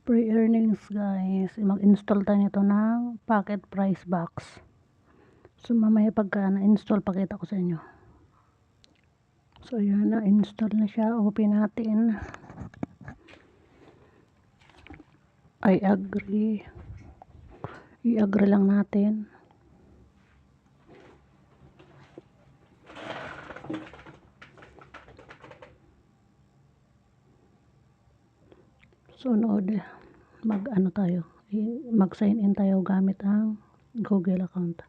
Pre-earnings guys, mag-install tayo nito ng Pocket Price Box. So mamaya pagka na-install, pakita ko sa inyo. So yan, na-install na siya. Open natin. I agree. I-agree lang natin. Sunod, mag-sign in tayo gamit ang Google account.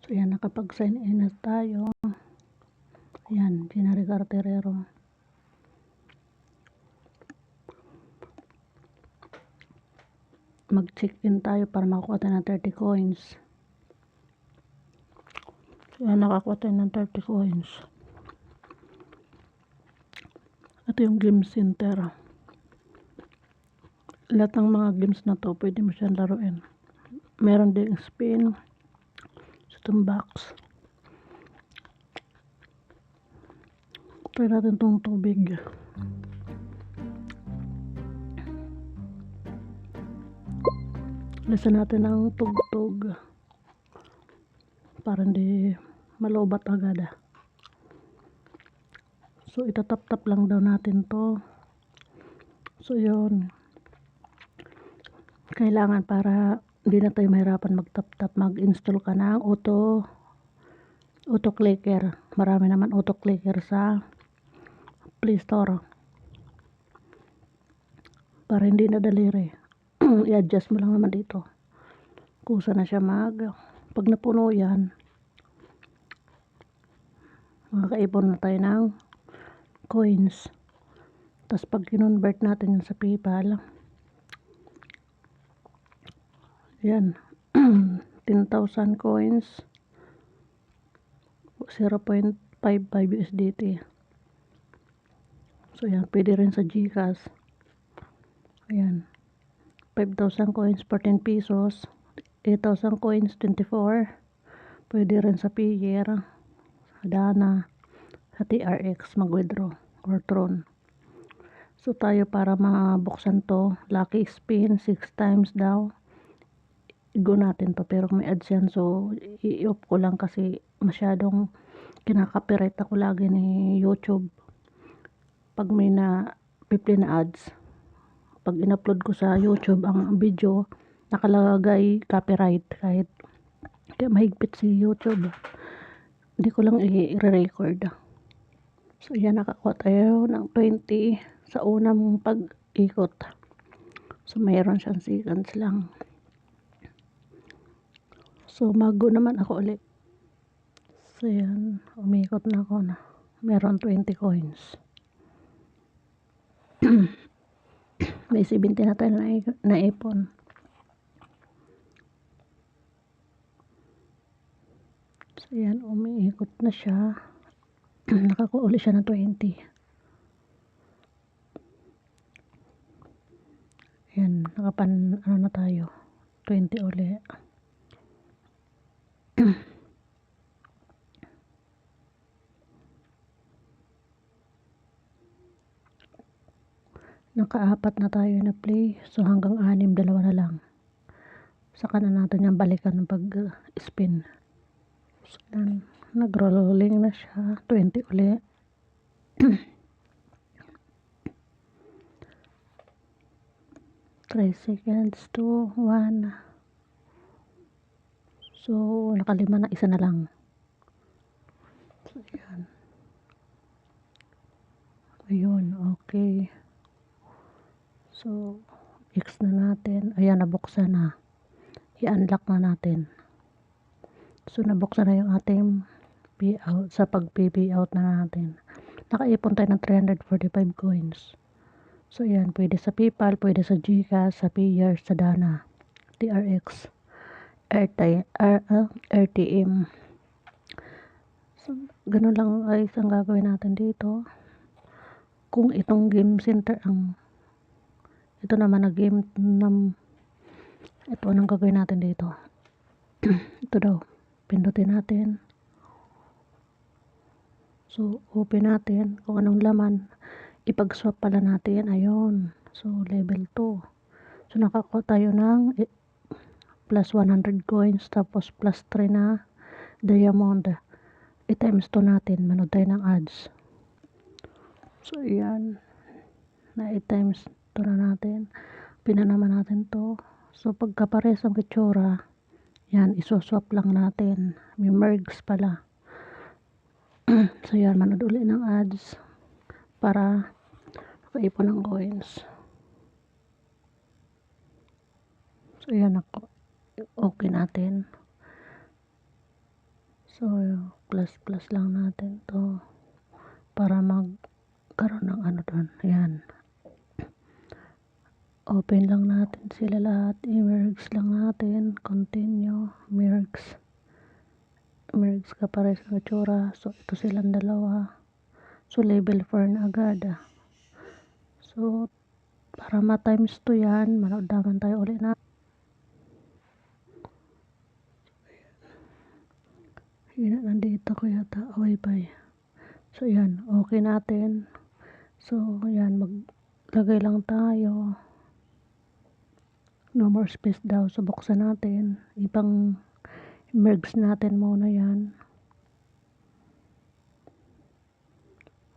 So yan, nakapag-sign in na tayo. Yan, Gina Carterero. Mag-check in tayo para makakuha tayo ng 30 coins. So yan, nakakuha tayo ng 30 coins. Ito yung game center. Lahat ng mga games na to, pwede mo siyang laruin. Meron din spin, itong box. Try natin itong tubig. Listen natin ang tugtog para hindi malobat agad. So itatap-tap lang daw natin to. So yun, kailangan para hindi na tayo mahirapan mag-tap-tap, mag-install ka ng auto clicker. Marami naman auto clicker sa Play Store para hindi na daliri. I-adjust mo lang naman dito kusa na siya pag napuno yan, makakaipon na tayo ng coins. Tapos pag kinonvert natin yun sa PayPal, yan 10,000 coins, 0.55 USDT. So yan, pwede rin sa GCash. Ayan, 5,000 coins for 10 pesos, 8,000 coins 24. Pwede rin sa Payer, sa Dana, sa TRX mag-withdraw or Tron. So tayo para mabuksan to, lucky spin 6 times daw. Go natin to, pero may ads yan, so i-off ko lang kasi masyadong kinaka-copyright ako lagi ni YouTube pag may na 15 na ads. Pag in-upload ko sa YouTube ang video, nakalagay copyright kahit kaya mahigpit si YouTube. Hindi ko lang i-record. So yan, nakakuha tayo ng 20 sa unang pag-ikot. So mayroon siyang seconds lang. So mag-go naman ako ulit. So yan, umikot na ako na. Meron 20 coins. May 70 na tayo na ipon. So yan, umiikot na siya. Nakakuha ulit siya ng 20. Yan, ano na tayo, 20 ulit. Naka-4 na tayo na play. So hanggang 6, 2 na lang. Saka na natin yung balikan ng pag-spin. So yan, nag-rolling na siya. 20 ulit. 3 seconds to 1. So nakalima na, isa na lang. So yan. Ayun, okay. So X na natin. Ayan, nabuksan na. I-unlock na natin. So nabuksan na yung ating payout. Sa pag-payout na natin, nakaipon tayo ng 345 coins. So yan, pwede sa PayPal, pwede sa GCash, sa Payer, sa Dana, TRX, RTM. So ganun lang guys ang gagawin natin dito. Kung itong game center ito naman na game ito, anong gagawin natin dito? Ito daw, pindutin natin. So, open natin kung anong laman. Ipag-swap pala natin. Ayun. So, level 2. So, nakakuha tayo ng plus 100 coins. Tapos, plus 3 na diamond. I-times 2 natin. Manood tayo ng ads. So, ayan. Na i-times 2 na natin. Pinanaman natin to. So, pagka pares ang kitsura, yan, isoswap lang natin. May mergs pala. So, yan, manood ulit ng ads para makaipon ng coins. So, yan ako. Okay natin. So, plus lang natin to para magkaroon ng ano doon. Yan. Open lang natin sila lahat. I-merge lang natin. Continue. Merge ka pares ng itsura. So, ito silang dalawa. So, level 4 na agad. So, para ma-times 2 yan, manood naman tayo ulit na. Yan, nandito ko yata wifi. So, yan. Okay natin. So, yan. Maglagay lang tayo. No more space daw. So, buksan natin. Ibang merge natin muna yan.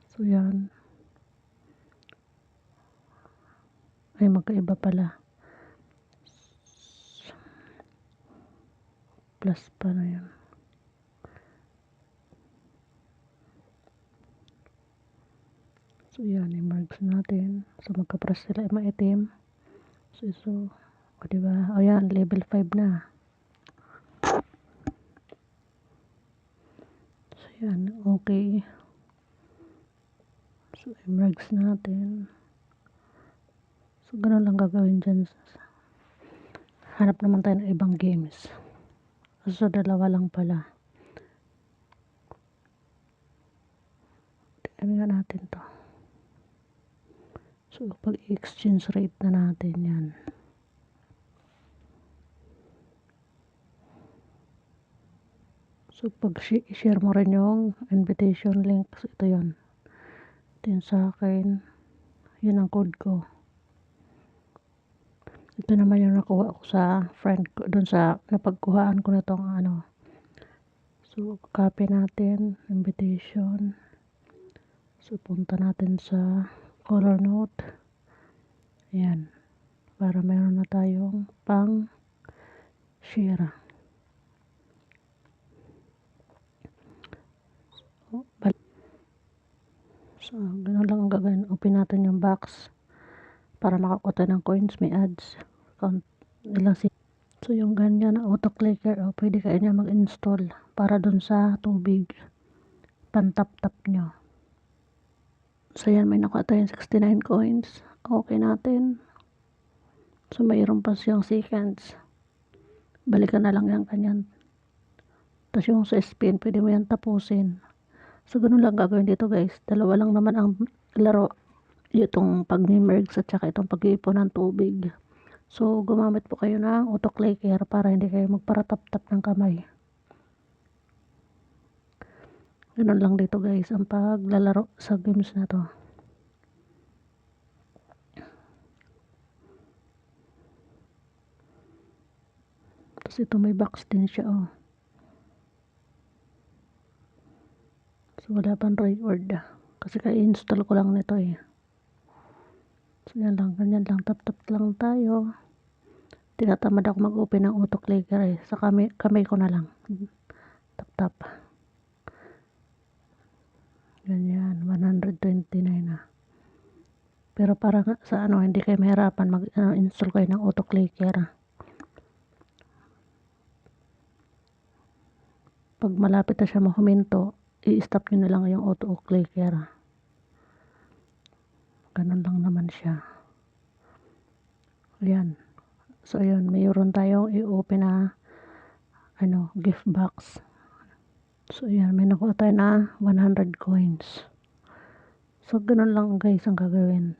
So, yan. Ay, magkaiba pala. Plus pa na yan. So, yan. I-merge natin. So, magka-press sila maitim. So, o, diba? O, yan. Level 5 na. So, yan. Okay. So, i-merge natin. So, ganun lang gagawin dyan. Hanap naman tayo ng ibang games. So, dalawa lang pala. Tingnan nga natin to. So, pag-exchange rate na natin yan. So, pag-share mo rin yung invitation link. So, ito yun. Ito yun sa akin. Yun ang code ko. Ito naman yung nakuha ko sa friend ko. Doon sa napagkuhaan ko na itong ano. So, copy natin. Invitation. So, punta natin sa color note. Ayan. Para meron na tayong pang share. So, gano'n lang ang gagawin. Open natin yung box para makakuha tayo ng coins. May ads. Count ilang so, yung ganyan na auto-clicker, pwede kayo niya mag-install para dun sa tubig. Pantap-tap nyo. So, yan. May nakuha tayong 69 coins. Okay natin. So, mayroon pa siyang seconds. Balikan na lang yan kanyan. Tapos yung sa spin, pwede mo yan tapusin. So, ganun lang gagawin dito guys. Dalawa lang naman ang laro. Itong pag-merge at saka itong pag-iipon ng tubig. So, gumamit po kayo ng auto-clicker para hindi kayo magparatap-tap ng kamay. Ganun lang dito guys ang paglalaro sa games na to. Tapos ito may box din siya oh. So, wala pang reward kasi ka-install ko lang nito eh. So, yan lang. Ganyan lang. Tap-tap lang tayo. Tinatamad ako mag-open ng auto-clicker eh. Sa kamay ko na lang. Tap-tap. Ganyan. 129 na. Pero para sa ano, hindi kayo mahirapan mag-install kayo ng auto-clicker. Pag malapit na siya mahuminto, i-stop nyo na lang yung auto-clicker. Ganun lang naman siya. Ayan. So, ayun. Mayroon tayong i-open na gift box. So, ayan. May nakuha tayo na 100 coins. So, ganun lang guys ang gagawin.